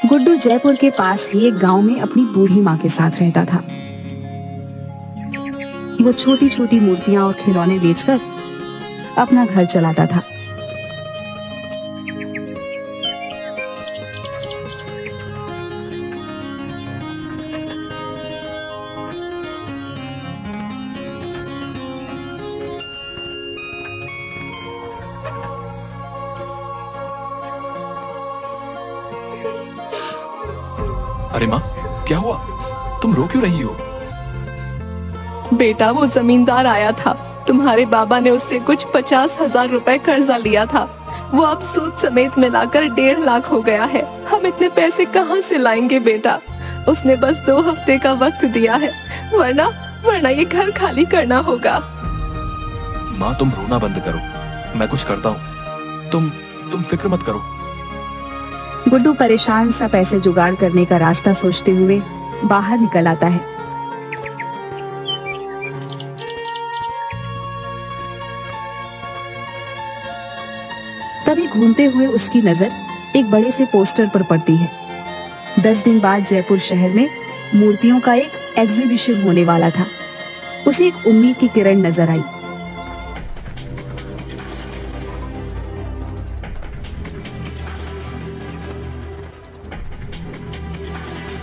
गुड्डू जयपुर के पास ही एक गांव में अपनी बूढ़ी माँ के साथ रहता था। वो छोटी छोटी मूर्तियां और खिलौने बेचकर अपना घर चलाता था। अरे माँ, क्या हुआ? तुम रो क्यों रही हो? बेटा, वो जमींदार आया था। तुम्हारे बाबा ने उससे कुछ 50,000 रुपए कर्जा लिया था। वो अब सूद समेत मिलाकर 1.5 लाख हो गया है। हम इतने पैसे कहाँ से लाएंगे बेटा? उसने बस 2 हफ्ते का वक्त दिया है, वरना ये घर खाली करना होगा। माँ, तुम रोना बंद करो, मैं कुछ करता हूँ। तुम फिक्र मत करो। गुड्डू परेशान सा पैसे जुगाड़ करने का रास्ता सोचते हुए बाहर निकल आता है। तभी घूमते हुए उसकी नजर एक बड़े से पोस्टर पर पड़ती है। 10 दिन बाद जयपुर शहर में मूर्तियों का एक एग्जीबिशन होने वाला था। उसे एक उम्मीद की किरण नजर आई।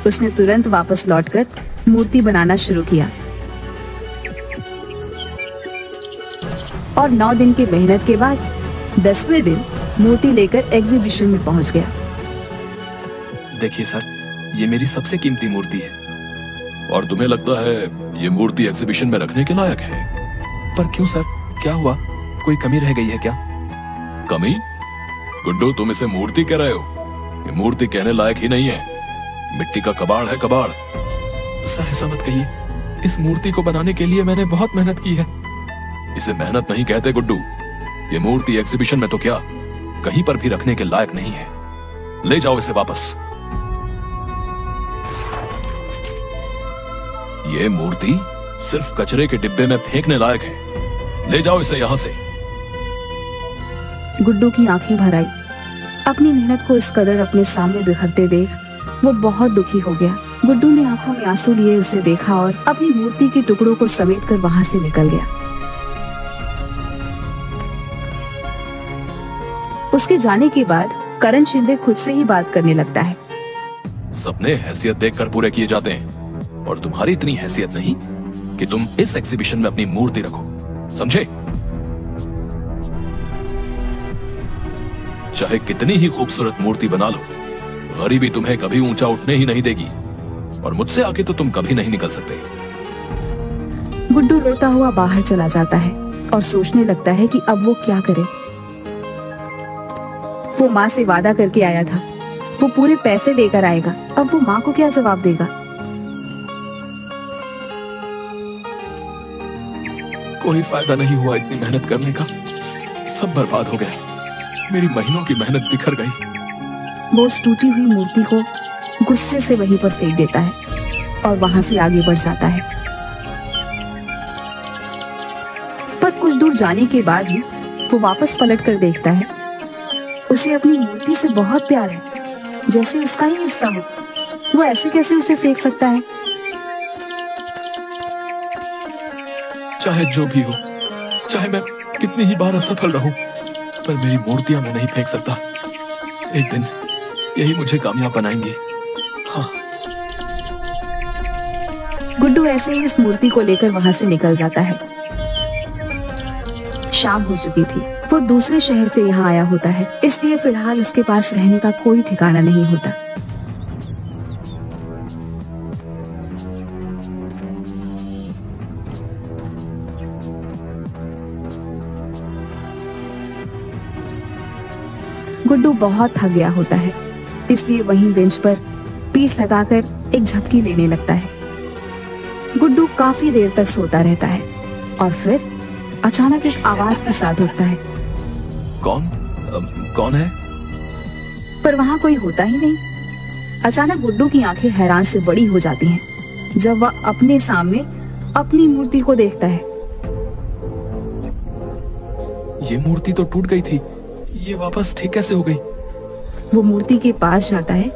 उसने तुरंत वापस लौटकर मूर्ति बनाना शुरू किया और 9 दिन की मेहनत के बाद 10वें दिन मूर्ति लेकर एग्जीबिशन में पहुंच गया। देखिए सर, ये मेरी सबसे कीमती मूर्ति है। और तुम्हें लगता है ये मूर्ति एग्जीबिशन में रखने के लायक है? पर क्यों सर, क्या हुआ? कोई कमी रह गई है क्या? कमी? गुड्डू, तुम इसे मूर्ति कह रहे हो? ये मूर्ति कहने लायक ही नहीं है, मिट्टी का कबाड़ है, कबाड़। सर, ऐसा मत कहिए। इस मूर्ति को बनाने के लिए मैंने बहुत मेहनत की है। इसे मेहनत नहीं कहते गुड्डू। ये मूर्ति एग्जीबिशन में तो क्या, कहीं पर भी रखने के लायक नहीं है। ले जाओ इसे वापस। ये मूर्ति सिर्फ कचरे के डिब्बे में फेंकने लायक है। ले जाओ इसे यहां से। गुड्डू की आंखें भर आई। अपनी मेहनत को इस कदर अपने सामने बिखरते देख वो बहुत दुखी हो गया। गुड्डू ने आंखों में आंसू लिए उसे देखा और अपनी मूर्ति के टुकड़ों को समेटकर वहां से निकल गया। उसके जाने के बाद करण शिंदे खुद से ही बात करने लगता है। सपने हैसियत देखकर पूरे किए जाते हैं, और तुम्हारी इतनी हैसियत नहीं कि तुम इस एग्जीबिशन में अपनी मूर्ति रखो, समझे? चाहे कितनी ही खूबसूरत मूर्ति बना लो, गरीबी तुम्हें कभी ऊंचा उठने ही नहीं देगी, और मुझसे आगे तो तुम कभी नहीं निकल सकते। गुड्डू रोता हुआ बाहर चला जाता है और सोचने लगता है कि अब वो क्या करे। वो माँ से वादा करके आया था, वो पूरे पैसे लेकर आएगा। अब वो माँ को क्या जवाब देगा? कोई फायदा नहीं हुआ इतनी मेहनत करने का, सब बर्बाद हो गया। मेरी महीनों की मेहनत बिखर गई। वो उस टूटी हुई मूर्ति को गुस्से से वहीं पर फेंक देता है और वहां से आगे बढ़ जाता है। पर कुछ दूर जाने के बाद ही वो वापस पलट कर देखता है। उसे अपनी मूर्ति से बहुत प्यार है, जैसे उसका ही हिस्सा हो। वो ऐसे कैसे उसे फेंक सकता है? चाहे जो भी हो, चाहे मैं कितनी ही बार असफल रहूं, पर मेरी मूर्तियां मैं नहीं फेंक सकता। एक दिन यही मुझे कामयाब बनाएंगे। हाँ। गुड्डू ऐसे ही इस मूर्ति को लेकर वहां से निकल जाता है। शाम हो चुकी थी। वो दूसरे शहर से यहाँ आया होता है, इसलिए फिलहाल उसके पास रहने का कोई ठिकाना नहीं होता। गुड्डू बहुत थक गया होता है, इसलिए वहीं बेंच पर पीठ लगाकर एक झपकी लेने लगता है। गुड्डू काफी देर तक सोता रहता है और फिर अचानक एक आवाज के साथ उठता है। कौन है? पर वहां कोई होता ही नहीं। अचानक गुड्डू की आंखें हैरान से बड़ी हो जाती हैं जब वह अपने सामने अपनी मूर्ति को देखता है। ये मूर्ति तो टूट गई थी, ये वापस ठीक कैसे हो गई? वो मूर्ति के पास जाता है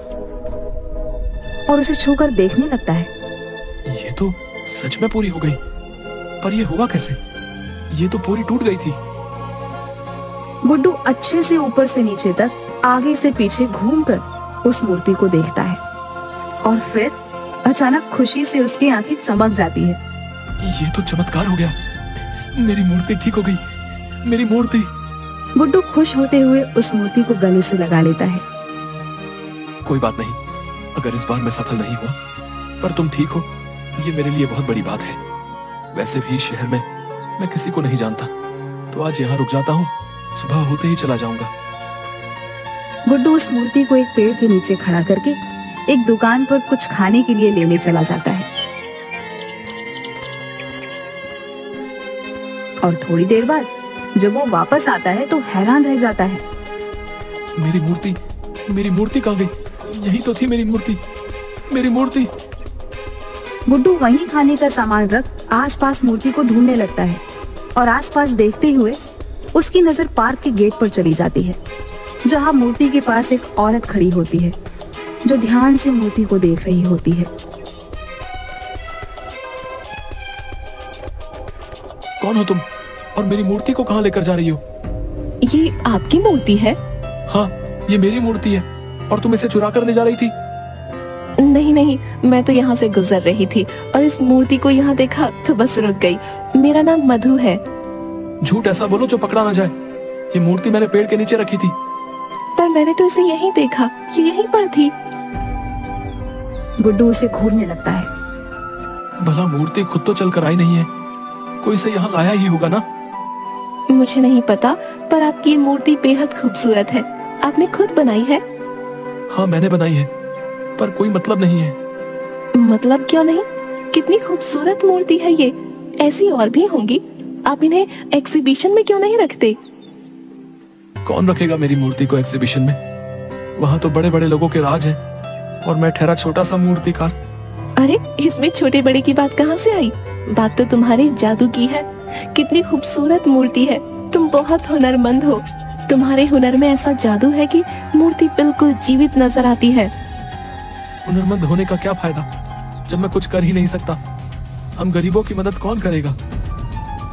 और उसे छूकर देखने लगता है। ये तो सच में पूरी हो गई, पर ये हुआ कैसे? ये तो पूरी टूट गई थी। गुड्डू अच्छे से ऊपर से नीचे तक, आगे से पीछे घूमकर उस मूर्ति को देखता है और फिर अचानक खुशी से उसकी आंखें चमक जाती है। ये तो चमत्कार हो गया, मेरी मूर्ति ठीक हो गई, मेरी मूर्ति। गुड्डू खुश होते हुए उस मूर्ति को गले से लगा लेता है। कोई बात नहीं, अगर इस बार मैं सफल नहीं हुआ, पर तुम ठीक हो, ये मेरे लिए बहुत बड़ी बात है। वैसे भी शहर में मैं किसी को नहीं जानता, तो आज यहाँ रुक जाता हूँ, सुबह होते ही चला जाऊंगा। गुड्डू उस मूर्ति को एक पेड़ के नीचे खड़ा करके एक दुकान पर कुछ खाने के लिए लेने चला जाता है और थोड़ी देर बाद जब वो वापस आता है तो हैरान रह जाता है। मेरी मूर्ति कहाँ गई? यही तो थी मेरी मूर्ति, मेरी मूर्ति। गुड्डू वहीं खाने का सामान रख आसपास मूर्ति को ढूंढने लगता है और आसपास देखते हुए उसकी नजर पार्क के गेट पर चली जाती है, जहां मूर्ति के पास एक औरत खड़ी होती है जो ध्यान से मूर्ति को देख रही होती है। कौन हो तुम और मेरी मूर्ति को कहाँ लेकर जा रही हो? ये आपकी मूर्ति है? हाँ, ये मेरी मूर्ति है और तुम इसे चुरा कर ले जा रही थी? नहीं नहीं, मैं तो यहाँ से गुजर रही थी और इस मूर्ति को यहाँ देखा तो बस रुक गई। मेरा नाम मधु है। झूठ ऐसा बोलो जो पकड़ा ना जाए। ये मूर्ति मैंने पेड़ के नीचे रखी थी। पर मैंने तो इसे यहीं देखा, ये यहीं पर थी। गुड्डू उसे घूरने लगता है। भला मूर्ति खुद तो चल कर आई नहीं है, कोई इसे यहाँ लाया ही होगा ना? मुझे नहीं पता, पर आपकी ये मूर्ति बेहद खूबसूरत है। आपने खुद बनाई है? हाँ, मैंने बनाई है, पर कोई मतलब नहीं है। मतलब क्यों नहीं? कितनी खूबसूरत मूर्ति है ये। ऐसी और भी होंगी, आप इन्हें एग्जीबिशन में क्यों नहीं रखते? कौन रखेगा मेरी मूर्ति को एग्जीबिशन में? वहाँ तो बड़े बड़े लोगों के राज हैं और मैं ठहरा छोटा सा मूर्तिकार। अरे, इसमें छोटे बड़े की बात कहाँ से आई? बात तो तुम्हारे जादू की है। कितनी खूबसूरत मूर्ति है। तुम बहुत हुनरमंद हो। तुम्हारे हुनर में ऐसा जादू है कि मूर्ति बिल्कुल जीवित नजर आती है। हुनरमंद होने का क्या फायदा जब मैं कुछ कर ही नहीं सकता? हम गरीबों की मदद कौन करेगा?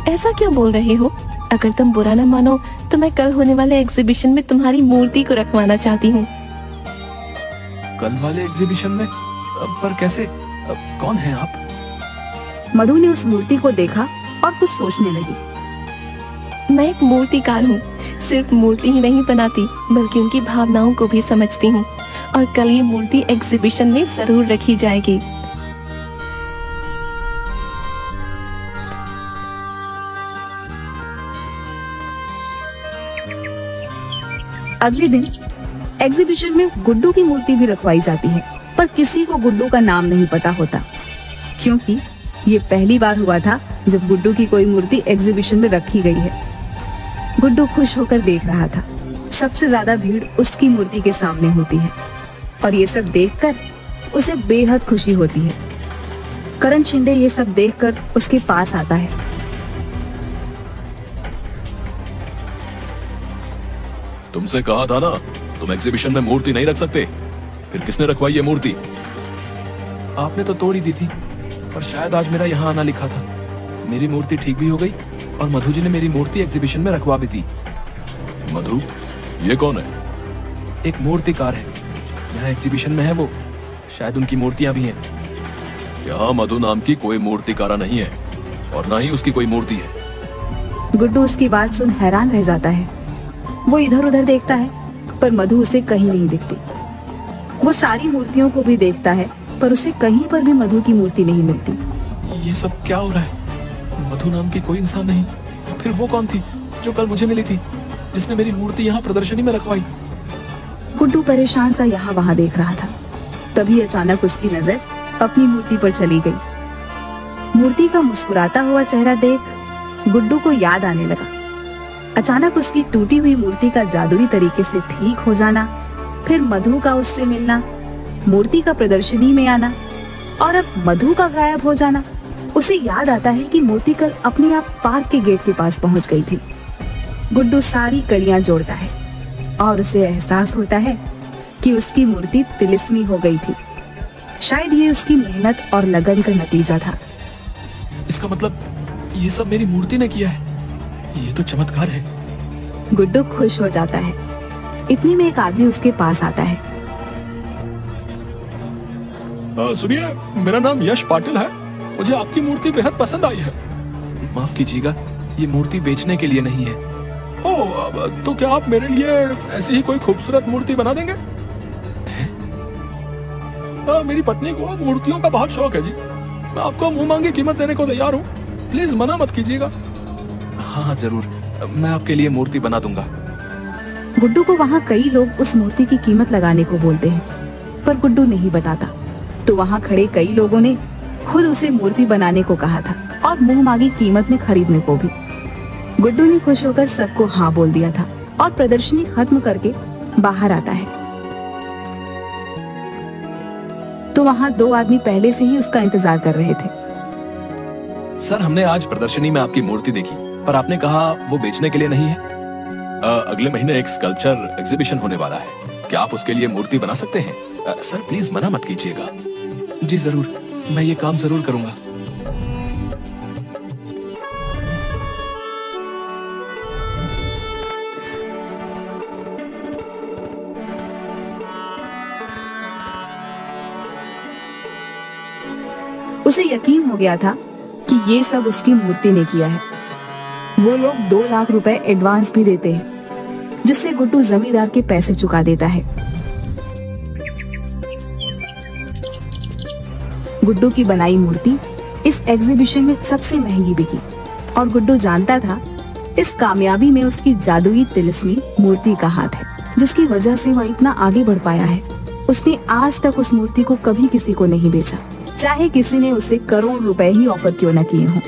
ऐसा क्यों बोल रहे हो? अगर तुम बुरा न मानो तो मैं कल होने वाले एग्जीबिशन में तुम्हारी मूर्ति को रखवाना चाहती हूँ। कल वाले एग्जीबिशन में? पर कैसे? कौन है आप? मधु ने उस मूर्ति को देखा और कुछ सोचने लगी। मैं एक मूर्तिकार हूँ। सिर्फ मूर्ति ही नहीं बनाती, बल्कि उनकी भावनाओं को भी समझती हूँ। और कल ये मूर्ति एग्जीबिशन में जरूर रखी जाएगी। अगले दिन एग्जीबिशन में गुड्डू की मूर्ति भी रखवाई जाती है, पर किसी को गुड्डू का नाम नहीं पता होता, क्योंकि ये पहली बार हुआ था जब गुड्डू की कोई मूर्ति एग्जीबिशन में रखी गई है। गुड्डू खुश होकर देख रहा था। सबसे ज्यादा भीड़ उसकी मूर्ति के सामने होती है और ये सब देखकर उसे बेहद खुशी होती है। करण शिंदे ये सब देखकर उसके पास आता है। तुमसे कहा था ना, तुम एग्जीबिशन में मूर्ति नहीं रख सकते। फिर किसने रखवाई ये मूर्ति? आपने तो तोड़ ही दी थी, पर शायद आज मेरा यहाँ आना लिखा था। मेरी मूर्ति ठीक भी हो गई और मधु जी ने मेरी मूर्ति एग्जीबिशन में रखवा भी दी। मधु? ये कौन है? एक मूर्तिकार है, यहाँ एग्जीबिशन में है वो। शायद उनकी मूर्तियां भी हैं। यहाँ मधु नाम की कोई मूर्तिकारा नहीं है और ना ही उसकी कोई मूर्ति है। गुड्डू उसकी बात सुन हैरान रह जाता है। वो इधर उधर देखता है, पर मधु उसे कहीं नहीं दिखती। वो सारी मूर्तियों को भी देखता है, पर उसे कहीं पर भी मधु की मूर्ति नहीं मिलती। ये सब क्या हो रहा है? मधु नाम की कोई इंसान नहीं। फिर वो कौन थी जो कल मुझे मिली थी, जिसने मेरी मूर्ति यहाँ प्रदर्शनी में रखवाई? गुड्डू परेशान सा यहाँ वहाँ देख रहा था। तभी अचानक उसकी नजर अपनी मूर्ति पर चली गई। मूर्ति का मुस्कुराता हुआ चेहरा देख गुड्डू को याद आने लगा। अचानक उसकी टूटी हुई मूर्ति का जादुई तरीके से ठीक हो जाना, फिर मधु का उससे मिलना, मूर्ति का प्रदर्शनी में आना और अब मधु का गायब हो जाना। उसे याद आता है कि मूर्ति कल अपने आप पार्क के गेट के पास पहुंच गई थी। गुड्डू सारी कड़ियां जोड़ता है और उसे एहसास होता है कि उसकी मूर्ति तिलिस्मी हो गई थी। शायद ये उसकी मेहनत और लगन का नतीजा था। इसका मतलब ये सब मेरी मूर्ति ने किया है। ये तो चमत्कार है। गुड्डू खुश हो जाता है। इतनी में एक आदमी उसके पास आता है। सुनिए, मेरा नाम यश पाटिल है। मुझे आपकी मूर्ति बेहद पसंद आई है। माफ कीजिएगा, ये मूर्ति बेचने के लिए नहीं है। ओह, तो क्या आप मेरे लिए ऐसी ही कोई खूबसूरत मूर्ति बना देंगे? मेरी पत्नी को मूर्तियों का बहुत शौक है जी। मैं आपको मुंह मांगी कीमत देने को तैयार हूँ। प्लीज मना मत कीजिएगा। हाँ जरूर, मैं आपके लिए मूर्ति बना दूंगा। गुड्डू को वहाँ कई लोग उस मूर्ति की कीमत लगाने को बोलते हैं, पर गुड्डू नहीं बताता। तो वहाँ खड़े कई लोगों ने खुद उसे मूर्ति बनाने को कहा था और मुंह मांगी कीमत में खरीदने को भी। गुड्डू ने खुश होकर सबको हाँ बोल दिया था और प्रदर्शनी खत्म करके बाहर आता है। तो वहाँ दो आदमी पहले से ही उसका इंतजार कर रहे थे। सर, हमने आज प्रदर्शनी में आपकी मूर्ति देखी, पर आपने कहा वो बेचने के लिए नहीं है। अगले महीने एक स्कल्पचर एग्जीबिशन होने वाला है। क्या आप उसके लिए मूर्ति बना सकते हैं? सर प्लीज मना मत कीजिएगा। जी जरूर, मैं ये काम जरूर करूंगा। उसे यकीन हो गया था कि ये सब उसकी मूर्ति ने किया है। वो लोग 2 लाख रुपए एडवांस भी देते हैं, जिससे गुड्डू जमींदार के पैसे चुका देता है। गुड्डू की बनाई मूर्ति इस एग्जीबिशन में सबसे महंगी बिकी और गुड्डू जानता था इस कामयाबी में उसकी जादुई तिलिस्मी मूर्ति का हाथ है, जिसकी वजह से वह इतना आगे बढ़ पाया है। उसने आज तक उस मूर्ति को कभी किसी को नहीं बेचा, चाहे किसी ने उसे करोड़ रुपए ही ऑफर क्यों न किए हों।